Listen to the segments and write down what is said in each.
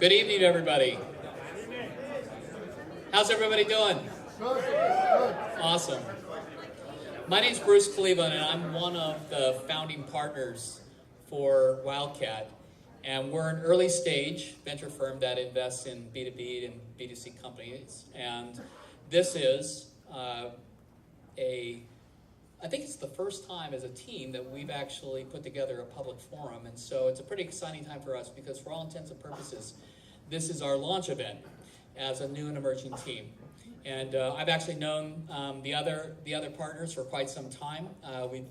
Good evening, everybody. How's everybody doing? Awesome. My name's Bruce Cleveland, and I'm one of the founding partners for Wildcat. And we're an early stage venture firm that invests in B2B and B2C companies. And this is I think it's the first time as a team that we've actually put together a public forum. And so it's a pretty exciting time for us because for all intents and purposes, this is our launch event as a new and emerging team. And I've actually known the other partners for quite some time,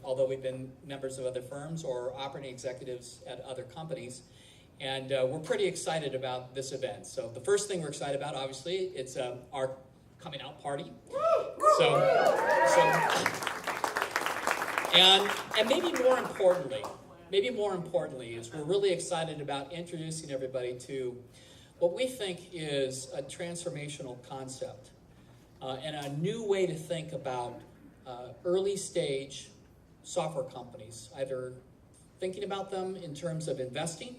although we've been members of other firms or operating executives at other companies. And we're pretty excited about this event. So the first thing we're excited about, obviously, it's our coming out party. And maybe more importantly is we're really excited about introducing everybody to what we think is a transformational concept and a new way to think about early stage software companies, either thinking about them in terms of investing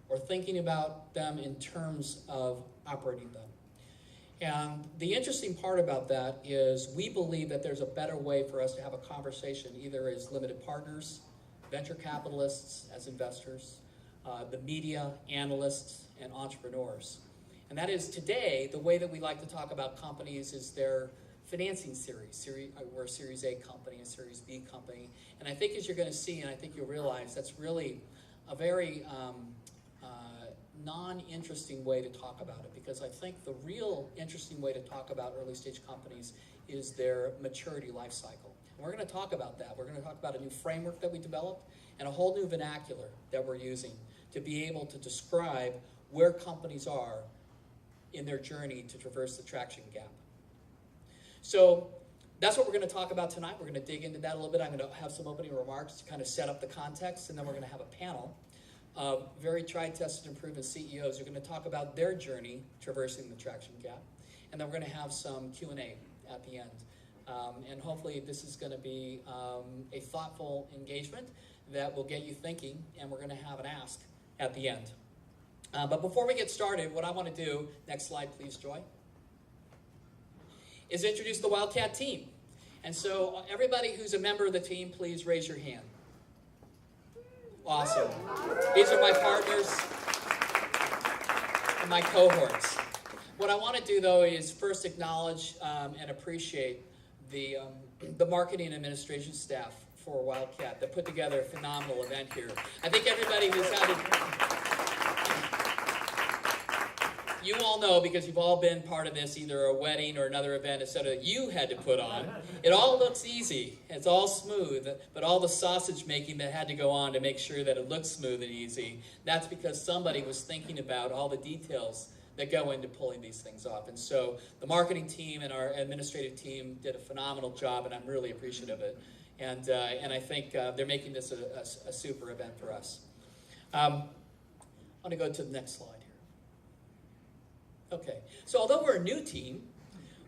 or thinking about them in terms of operating them. And the interesting part about that is we believe that there's a better way for us to have a conversation, either as limited partners, venture capitalists, as investors, the media, analysts, and entrepreneurs. And that is today, the way that we like to talk about companies is their financing series. We're a Series A company, a Series B company. And I think as you're going to see, and I think you'll realize, that's really a very non-interesting way to talk about it, because I think the real interesting way to talk about early stage companies is their maturity life cycle. And we're going to talk about that. We're going to talk about a new framework that we developed and a whole new vernacular that we're using to be able to describe where companies are in their journey to traverse the traction gap. So that's what we're going to talk about tonight. We're going to dig into that a little bit. I'm going to have some opening remarks to kind of set up the context, and then we're going to have a panel of very tried, tested, and proven CEOs who are going to talk about their journey traversing the traction gap. And then we're going to have some Q&A at the end. And hopefully this is going to be a thoughtful engagement that will get you thinking, and we're going to have an ask at the end. But before we get started, what I want to do, next slide please, Joy, is introduce the Wildcat team. And so everybody who's a member of the team, please raise your hand. Awesome. These are my partners and my cohorts. What I want to do, though, is first acknowledge and appreciate the marketing and administration staff for Wildcat that put together a phenomenal event here. I think everybody who's had it, you all know, because you've all been part of this, either a wedding or another event, etc., you had to put on. It all looks easy. It's all smooth, but all the sausage making that had to go on to make sure that it looks smooth and easy, that's because somebody was thinking about all the details that go into pulling these things off. And so the marketing team and our administrative team did a phenomenal job, and I'm really appreciative of it. And I think they're making this a super event for us. I want to go to the next slide. Okay, so although we're a new team,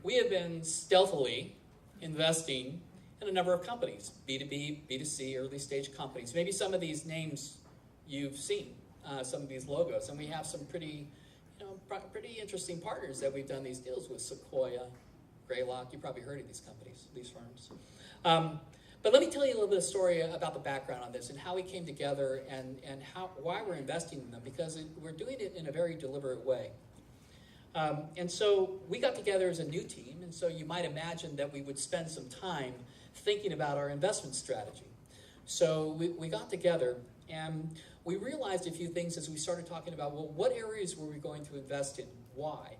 we have been stealthily investing in a number of companies, B2B, B2C, early stage companies. Maybe some of these names you've seen, some of these logos, and we have some pretty interesting partners that we've done these deals with, Sequoia, Greylock. You probably heard of these companies, these firms. But let me tell you a little bit of story about the background on this and how we came together and why we're investing in them, because we're doing it in a very deliberate way. And so we got together as a new team, and so you might imagine that we would spend some time thinking about our investment strategy. So we got together, and we realized a few things as we started talking about, well, what areas were we going to invest in? Why?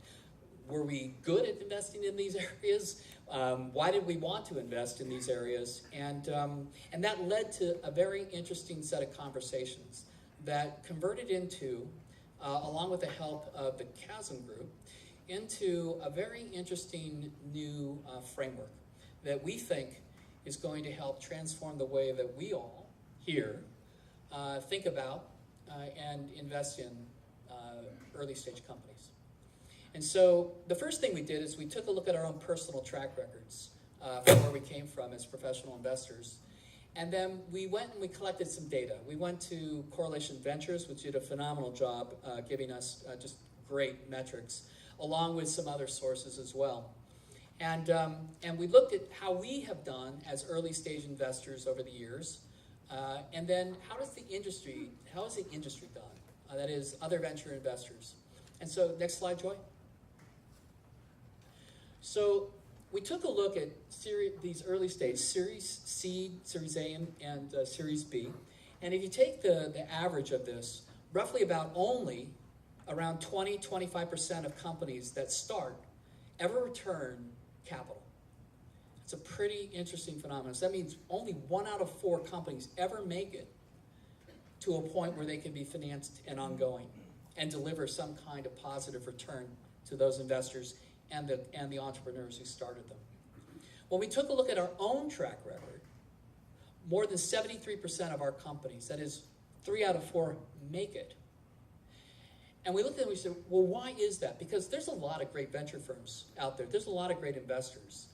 Were we good at investing in these areas? Why did we want to invest in these areas? And that led to a very interesting set of conversations that converted into, along with the help of the Chasm Group, into a very interesting new framework that we think is going to help transform the way that we all here think about and invest in early stage companies. And so the first thing we did is we took a look at our own personal track records from where we came from as professional investors. And then we went and we collected some data. We went to Correlation Ventures, which did a phenomenal job giving us just great metrics, along with some other sources as well. And we looked at how we have done as early stage investors over the years, and then how has the industry done? That is, other venture investors. And so, next slide, Joy. So we took a look at these early stage, Series C, Series A, and Series B. And if you take the average of this, roughly about only around 20-25% of companies that start ever return capital. It's a pretty interesting phenomenon. So that means only 1 out of 4 companies ever make it to a point where they can be financed and ongoing and deliver some kind of positive return to those investors and the entrepreneurs who started them. When we took a look at our own track record, more than 73% of our companies, that is 3 out of 4, make it. And we looked at it and we said, well, why is that? Because there's a lot of great venture firms out there. There's a lot of great investors.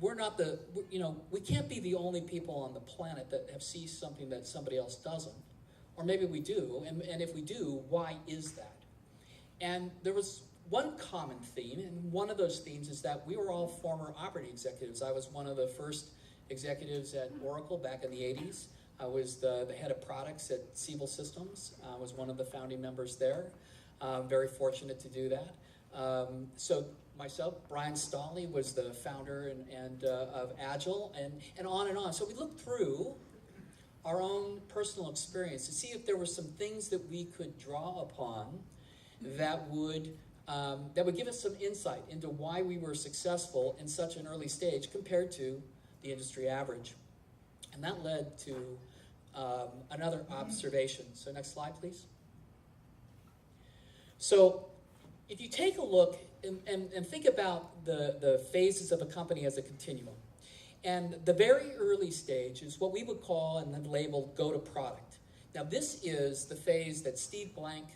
We're not we can't be the only people on the planet that have seen something that somebody else doesn't. Or maybe we do, and if we do, why is that? And there was one common theme, and one of those themes is that we were all former operating executives. I was one of the first executives at Oracle back in the 80s. I was the head of products at Siebel Systems. I was one of the founding members there. Very fortunate to do that. So myself, Brian Staley, was the founder of Agile, and on and on. So we looked through our own personal experience to see if there were some things that we could draw upon that would give us some insight into why we were successful in such an early stage compared to the industry average. And that led to another observation. So next slide, please. So if you take a look and think about the phases of a company as a continuum, and the very early stage is what we would call and then label go-to-product. Now this is the phase that Steve Blank,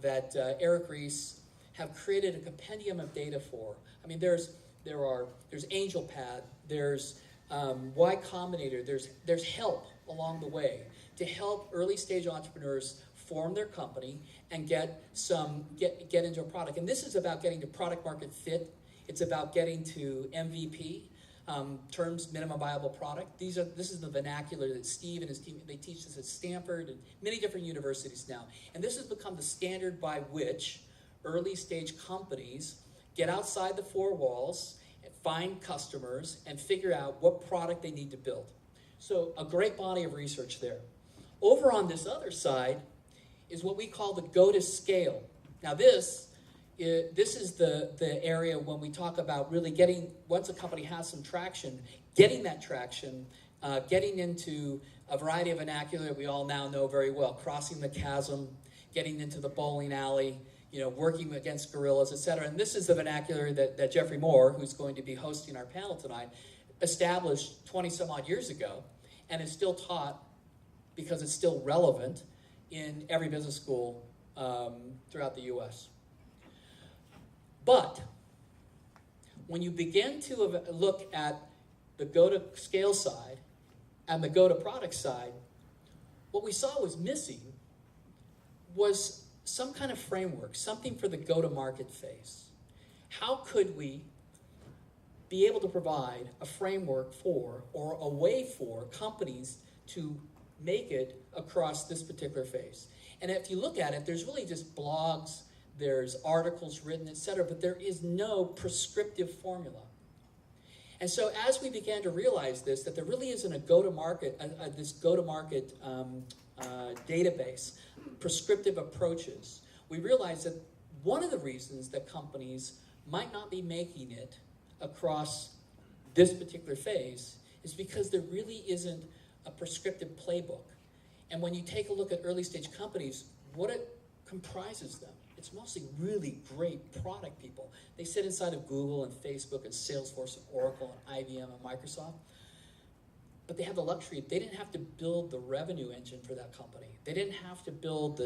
that Eric Ries have created a compendium of data for. I mean, there's AngelPad, there's Y Combinator, there's help along the way to help early stage entrepreneurs form their company and get into a product. And this is about getting to product market fit. It's about getting to MVP, terms minimum viable product. This is the vernacular that Steve and his team, they teach this at Stanford and many different universities now. And this has become the standard by which early stage companies get outside the 4 walls, find customers, and figure out what product they need to build. So a great body of research there. Over on this other side is what we call the go-to-scale. Now this is the area when we talk about really getting, once a company has some traction, getting that traction, getting into a variety of vernacular that we all now know very well, crossing the chasm, getting into the bowling alley, working against guerrillas, etc. And this is the vernacular that Jeffrey Moore, who's going to be hosting our panel tonight, established 20 some odd years ago, and is still taught because it's still relevant in every business school throughout the U.S. But when you begin to look at the go-to-scale side and the go-to-product side, what we saw was missing was some kind of framework, something for the go-to-market phase. How could we be able to provide a framework for, or a way for, companies to make it across this particular phase? And if you look at it, there's really just blogs, there's articles written, etc., but there is no prescriptive formula. And so as we began to realize this, that there really isn't a go-to-market, this go-to-market database, prescriptive approaches, we realized that one of the reasons that companies might not be making it across this particular phase is because there really isn't a prescriptive playbook. And when you take a look at early stage companies, what it comprises them, it's mostly really great product people. They sit inside of Google and Facebook and Salesforce and Oracle and IBM and Microsoft. But they have the luxury, they didn't have to build the revenue engine for that company. They didn't have to build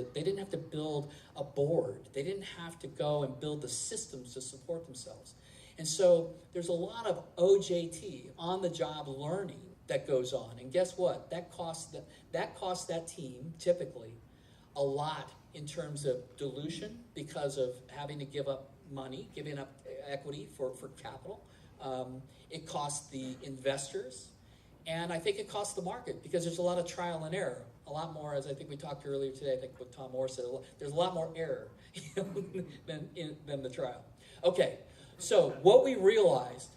a board. They didn't have to go and build the systems to support themselves. And so there's a lot of OJT, on-the-job learning, that goes on. And guess what? That costs that team typically a lot in terms of dilution because of having to give up money, giving up equity for capital. It costs the investors, and I think it costs the market because there's a lot of trial and error. A lot more, as I think we talked earlier today, I think what Tom Moore said, there's a lot more error than the trial. Okay, so what we realized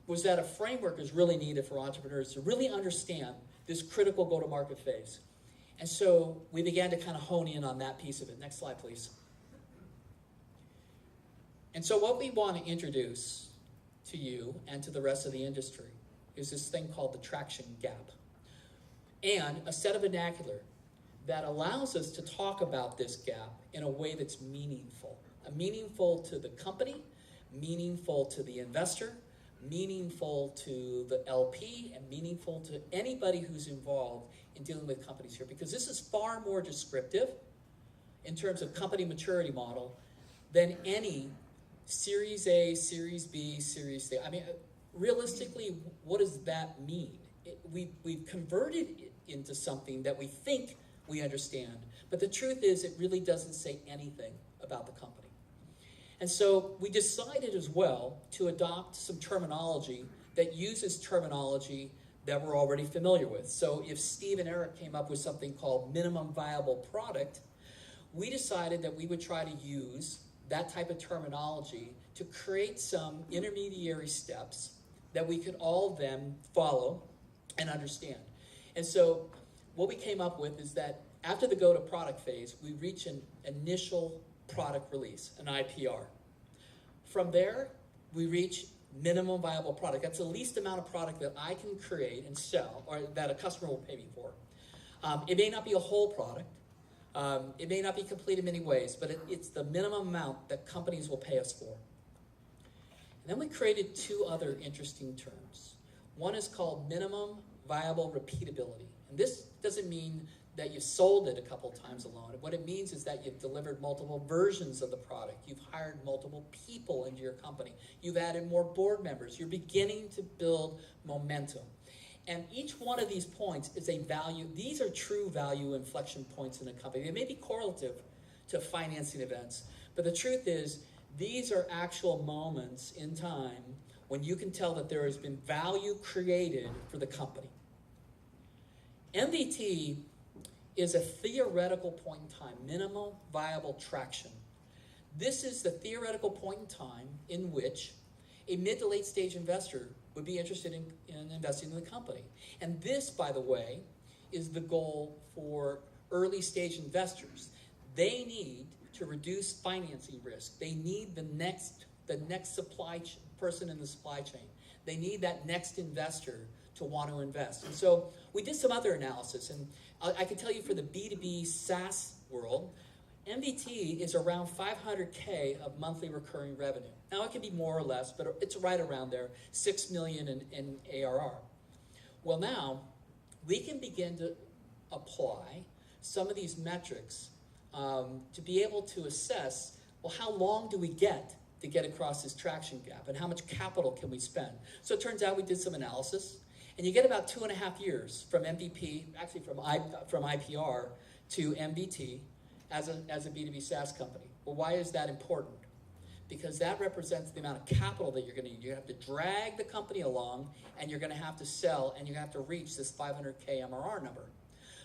was that a framework is really needed for entrepreneurs to really understand this critical go-to-market phase. And so we began to kind of hone in on that piece of it. Next slide, please. And so what we want to introduce to you and to the rest of the industry is this thing called the traction gap, and a set of vernacular that allows us to talk about this gap in a way that's meaningful. Meaningful to the company, meaningful to the investor, meaningful to the LP, and meaningful to anybody who's involved in dealing with companies here, because this is far more descriptive in terms of company maturity model than any Series A, Series B, Series C. I mean, realistically, what does that mean? We've converted it into something that we think we understand, but the truth is it really doesn't say anything about the company. And so we decided as well to adopt some terminology that uses terminology that we're already familiar with. So if Steve and Eric came up with something called minimum viable product, we decided that we would try to use that type of terminology to create some intermediary steps that we could all then follow and understand. And so what we came up with is that after the go-to-product phase, we reach an initial product release, an IPR. From there, we reach minimum viable product. That's the least amount of product that I can create and sell, or that a customer will pay me for. It may not be a whole product. It may not be complete in many ways, but it's the minimum amount that companies will pay us for. And then we created two other interesting terms. One is called minimum viable repeatability. And this doesn't mean that you've sold it a couple times alone. What it means is that you've delivered multiple versions of the product. You've hired multiple people into your company. You've added more board members. You're beginning to build momentum. And each one of these points is a value. These are true value inflection points in a company. They may be correlative to financing events, but the truth is these are actual moments in time when you can tell that there has been value created for the company. MVT is a theoretical point in time, minimum viable traction. This is the theoretical point in time in which a mid to late stage investor would be interested in investing in the company. And this, by the way, is the goal for early stage investors. They need to reduce financing risk. They need the next person in the supply chain. They need that next investor to want to invest. And so we did some other analysis, and I can tell you for the B2B SaaS world, MVT is around $500K of monthly recurring revenue. Now, it can be more or less, but it's right around there, $6 million in ARR. Well, now, we can begin to apply some of these metrics to be able to assess, well, how long do we get to get across this traction gap, and how much capital can we spend? So it turns out we did some analysis, and you get about 2.5 years from MVP, actually from IPR to MVT, as a B2B SaaS company. Well, why is that important? Because that represents the amount of capital that you're going to need. You have to drag the company along, and you're going to have to sell, and you have to reach this 500K MRR number.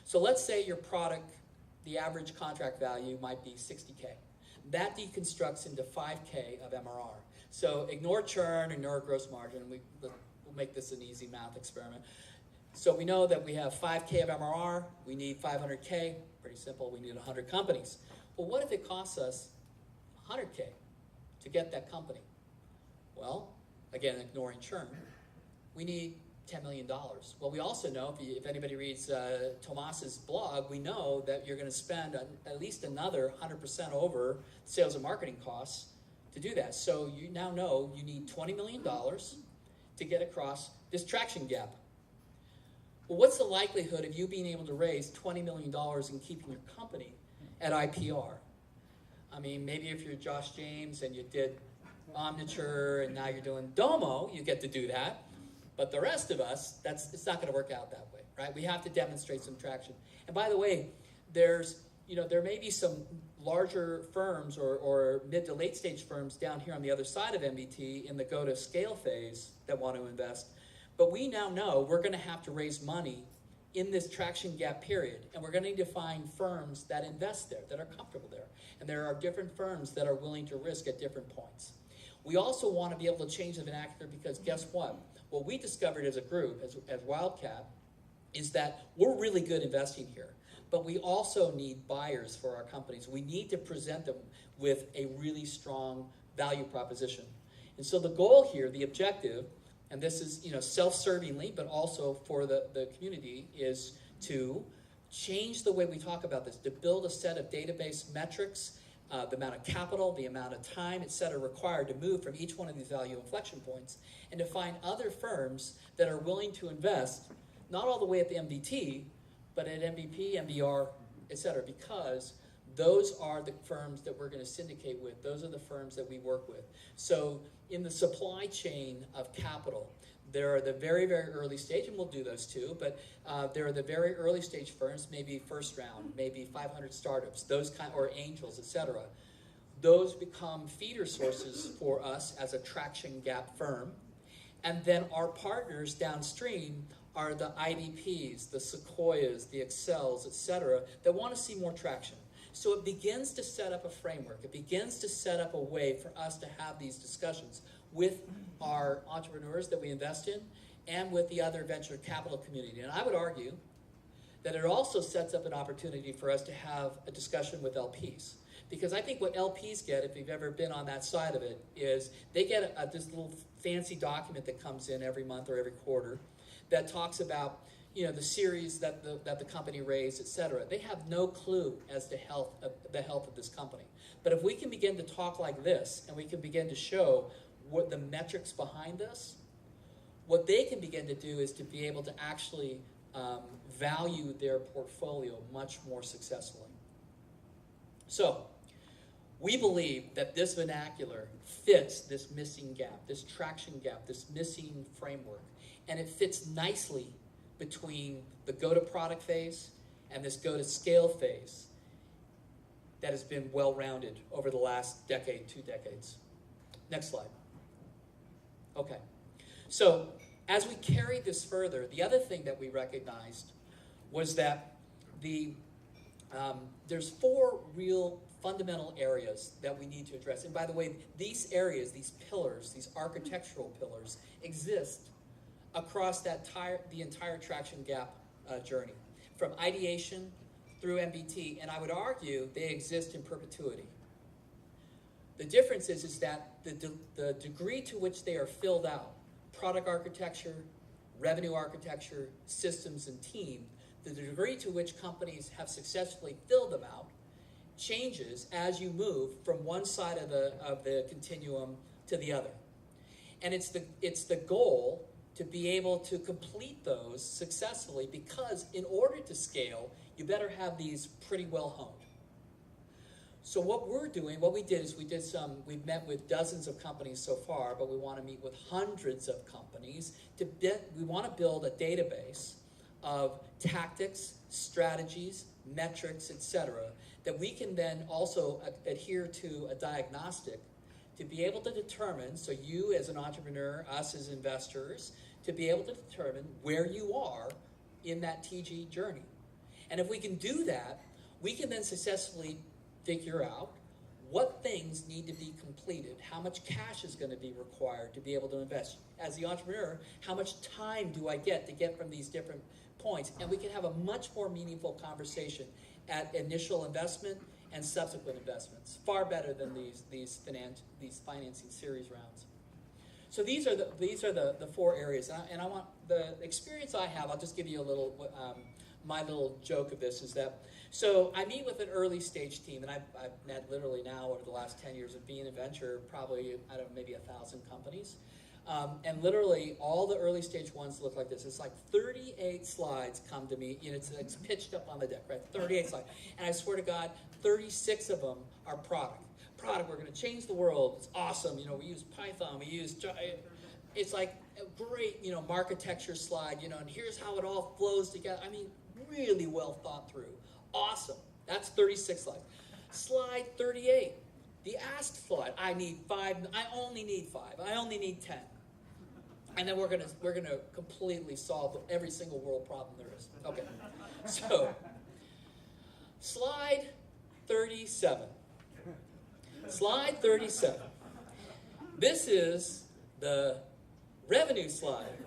So let's say your product, the average contract value might be 60K. That deconstructs into 5K of MRR. So ignore churn, ignore gross margin. We'll make this an easy math experiment. So we know that we have 5K of MRR, we need 500K, pretty simple, we need 100 companies. Well, what if it costs us 100K to get that company? Well, again, ignoring churn, we need $10 million. Well, we also know, if anybody reads Tomas's blog, we know that you're going to spend at least another 100% over sales and marketing costs to do that. So you now know you need $20 million to get across this traction gap. Well, what's the likelihood of you being able to raise $20 million and keeping your company at IPR? I mean, maybe if you're Josh James and you did Omniture and now you're doing Domo, you get to do that. But the rest of us, it's not going to work out that way, right? We have to demonstrate some traction. And by the way, there's there may be some larger firms or mid to late stage firms down here on the other side of MBT in the go to scale phase that want to invest. But we now know we're going to have to raise money in this traction gap period, and we're going to need to find firms that invest there, that are comfortable there. And there are different firms that are willing to risk at different points. We also want to be able to change the vernacular because guess what? What we discovered as a group, as Wildcat, is that we're really good investing here. But we also need buyers for our companies. We need to present them with a really strong value proposition. And so the goal here, the objective, and this is self-servingly, but also for the community, is to change the way we talk about this, to build a set of database metrics, the amount of capital, the amount of time, et cetera, required to move from each one of these value inflection points, and to find other firms that are willing to invest, not all the way at the MDT, but at MVP, MDR, et cetera, because those are the firms that we're going to syndicate with. Those are the firms that we work with. So in the supply chain of capital, there are the very, very early stage, and we'll do those too, but there are the very early stage firms, maybe first round, maybe 500 startups, those kind, or angels, et cetera. Those become feeder sources for us as a traction gap firm. And then our partners downstream are the IDPs, the Sequoias, the Excels, et cetera, that want to see more traction. So it begins to set up a framework. It begins to set up a way for us to have these discussions with our entrepreneurs that we invest in and with the other venture capital community. And I would argue that it also sets up an opportunity for us to have a discussion with LPs. Because I think what LPs get, if you've ever been on that side of it, is they get this little fancy document that comes in every month or every quarter that talks about the series that the company raised, et cetera. They have no clue as to the health of this company. But if we can begin to talk like this, and we can begin to show what the metrics behind this, what they can begin to do is to be able to actually value their portfolio much more successfully. So, we believe that this vernacular fits this missing gap, this traction gap, this missing framework, and it fits nicely between the go-to-product phase and this go-to-scale phase that has been well-rounded over the last decade, 2 decades. Next slide. Okay. So as we carried this further, the other thing that we recognized was that there's 4 real fundamental areas that we need to address. And by the way, these areas, these pillars, these architectural pillars, exist across the entire traction gap journey, from ideation through MBT, and I would argue they exist in perpetuity. The difference is that the degree to which they are filled out, product architecture, revenue architecture, systems, and team, the degree to which companies have successfully filled them out changes as you move from one side of the continuum to the other. And it's the goal to be able to complete those successfully, because in order to scale, you better have these pretty well honed. So what we did is we've met with dozens of companies so far, but we want to meet with hundreds of companies. We want to build a database of tactics, strategies, metrics, etc., that we can then also adhere to a diagnostic to be able to determine, so you as an entrepreneur, us as investors, to be able to determine where you are in that TG journey. And if we can do that, we can then successfully figure out what things need to be completed, how much cash is going to be required to be able to invest. As the entrepreneur, how much time do I get to get from these different points? And we can have a much more meaningful conversation at initial investment and subsequent investments, far better than these financing series rounds. So these are the 4 areas, and I want the experience I have. I'll just give you a little my little joke of this is that, so I meet with an early stage team, and I've met literally now over the last 10 years of being a venture, probably, I don't know, maybe 1,000 companies. And literally all the early stage ones look like this. It's like 38 slides come to me, it's pitched up on the deck, right? 38 slides. And I swear to God, 36 of them are product. We're going to change the world. It's awesome. We use Python. We use, it's like a great, architecture slide, and here's how it all flows together. I mean, really well thought through. Awesome. That's 36 slides. Slide 38, the ask slide. I need 5, I only need 5, I only need 10. And then we're gonna completely solve every single world problem there is. Okay, so slide 37. Slide 37. This is the revenue slide.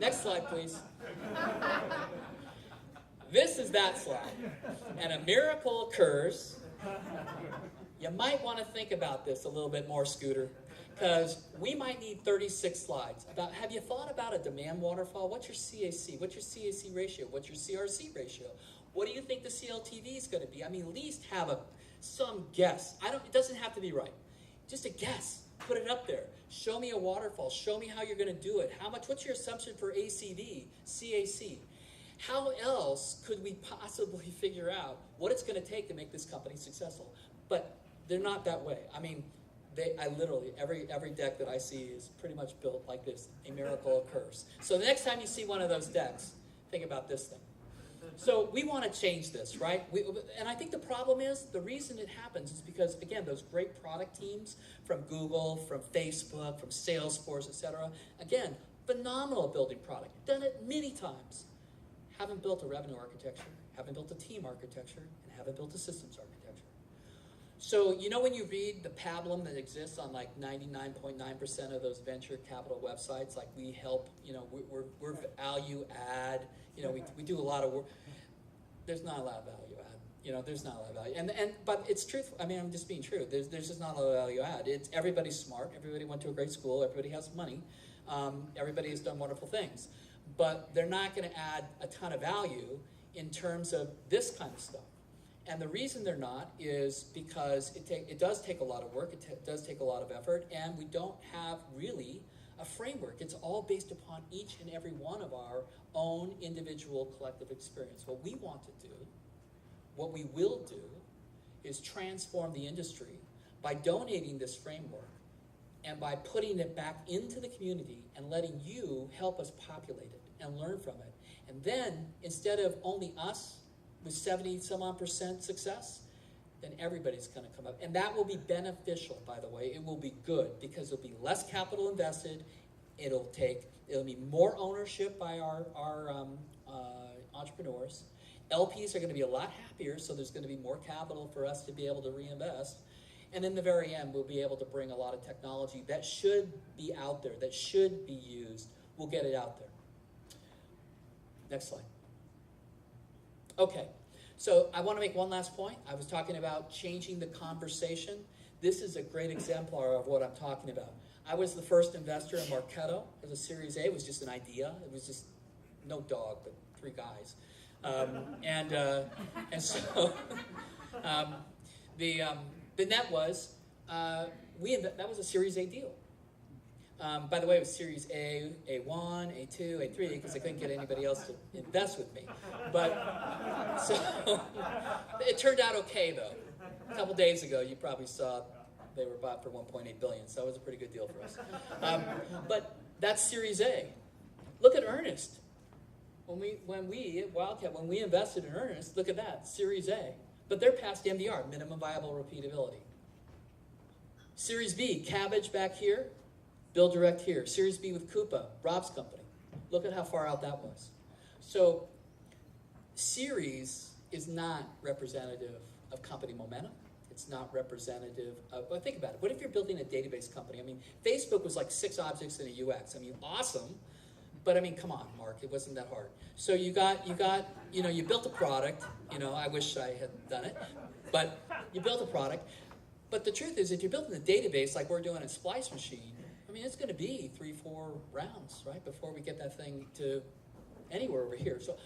Next slide, please. This is that slide. And a miracle occurs. You might want to think about this a little bit more, Scooter, because we might need 36 slides. Have you thought about a demand waterfall? What's your CAC? What's your CAC ratio? What's your CRC ratio? What do you think the CLTV is going to be? I mean, at least have some guess. It doesn't have to be right. Just a guess. Put it up there. Show me a waterfall. Show me how you're going to do it. What's your assumption for ACV, CAC? How else could we possibly figure out what it's going to take to make this company successful? But they're not that way. I mean, I literally, every deck that I see is pretty much built like this. A miracle occurs. So the next time you see one of those decks, think about this thing. So we want to change this, right? And I think the problem is, the reason it happens is because, again, those great product teams from Google, from Facebook, from Salesforce, etc., again, phenomenal at building product. Done it many times. Haven't built a revenue architecture, haven't built a team architecture, and haven't built a systems architecture. So, you know when you read the pablum that exists on like 99.9% of those venture capital websites, like we help, we're value add, we do a lot of work. There's not a lot of value add. There's not a lot of value. But it's truthful. I mean, I'm just being true. There's just not a lot of value add. Everybody's smart. Everybody went to a great school. Everybody has money. Everybody has done wonderful things. But they're not going to add a ton of value in terms of this kind of stuff. And the reason they're not is because it does take a lot of work, it does take a lot of effort, and we don't have really a framework. It's all based upon each and every one of our own individual collective experience. What we want to do, what we will do, is transform the industry by donating this framework and by putting it back into the community and letting you help us populate it and learn from it. And then, instead of only us, with 70-some-odd% success, then everybody's going to come up. And that will be beneficial, by the way. It will be good because there'll be less capital invested. It'll be more ownership by our entrepreneurs. LPs are going to be a lot happier, so there's going to be more capital for us to be able to reinvest. And in the very end, we'll be able to bring a lot of technology that should be out there, that should be used. We'll get it out there. Next slide. Okay, so I want to make one last point. I was talking about changing the conversation. This is a great exemplar of what I'm talking about. I was the first investor in Marketo. It was a Series A. It was just an idea. It was just no dog, but 3 guys. And so the net was that was a Series A deal. By the way, it was Series A, A1, A2, A3, because I couldn't get anybody else to invest with me. But, so, it turned out okay, though. A couple days ago, you probably saw they were bought for $1.8 billion, so that was a pretty good deal for us. But that's Series A. Look at Earnest. When we at Wildcat, when we invested in Earnest, look at that, Series A. But they're past MDR, minimum viable repeatability. Series B, Cabbage back here. Build Direct here. Series B with Coupa, Rob's company. Look at how far out that was. So, Series is not representative of company momentum. It's not representative of, well, think about it. What if you're building a database company? I mean, Facebook was like 6 objects in a UX. I mean, awesome. But I mean, come on, Mark, it wasn't that hard. So you built a product. I wish I had done it. But you built a product. But the truth is, if you're building a database like we're doing in Splice Machine, I mean, it's going to be 3-4 rounds, right, before we get that thing to anywhere over here. So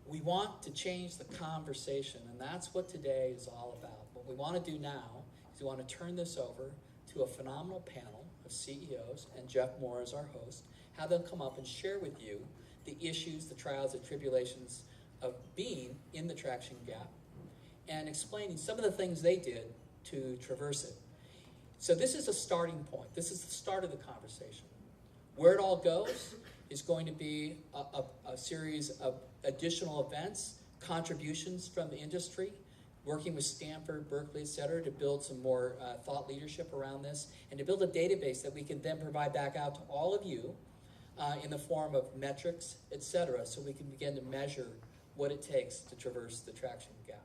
we want to change the conversation, and that's what today is all about. What we want to do now is we want to turn this over to a phenomenal panel of CEOs, and Jeff Moore is our host, have them come up and share with you the issues, the trials, the tribulations of being in the traction gap, and explaining some of the things they did to traverse it. So this is a starting point. This is the start of the conversation. Where it all goes is going to be a series of additional events, contributions from the industry, working with Stanford, Berkeley, et cetera, to build some more thought leadership around this, and to build a database that we can then provide back out to all of you in the form of metrics, et cetera, so we can begin to measure what it takes to traverse the traction gap.